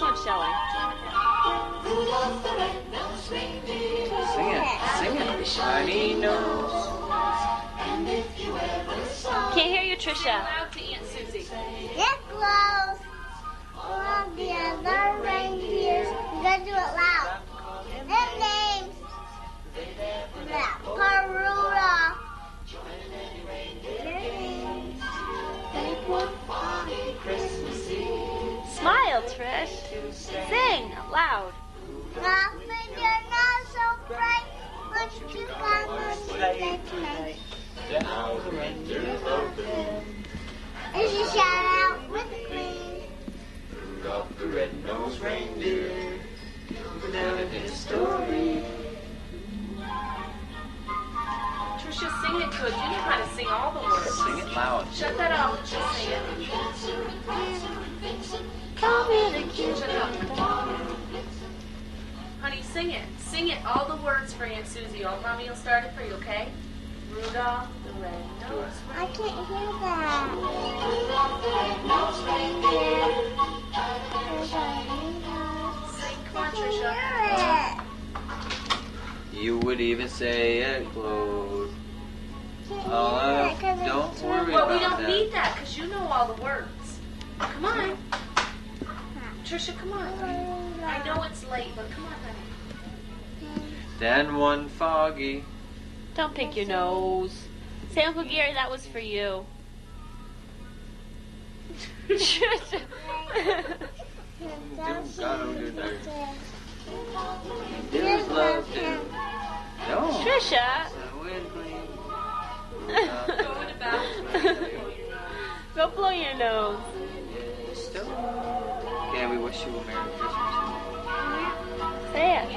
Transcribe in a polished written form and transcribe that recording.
next one, Shelley. Sing it. Shiny nose. Can't hear you, Trisha. Loud to Aunt Susie. Get close. All of the other reindeers. You gotta do it loud. Their names. Peruda. Their names. They put funny Christmas Eve. Smile, Trish. Sing loud. Nothing you're not so bright. But you come and play tonight. Now the reindeers open. And she shout out with the queen. Rudolph the red-nosed reindeer. Go down in history. Trisha, sing it good. You know how to sing all the words. Sing it loud. Shut that off and just sing it. Come here, the cute. Shut up. Honey, sing it. Sing it, all the words for Aunt Susie. Old Mommy will start it for you, okay? Rudolph the red-nosed I can't hear that. Sing, come on, I Trisha. can't hear it. You would even say it glowed. Can't Oh, hear it 'cause don't it's worry too Well, we about don't that. need that because you know all the words. Come on. Trisha, come on. I know it's late, but come on, honey. Then one foggy. Don't pick your nose. Say, Uncle Gary, that was for you. Trisha. There's love to. No. Trisha. The wind queen. Go in the bathroom. Go blow your nose. Okay, we wish you a Merry Christmas. Say it.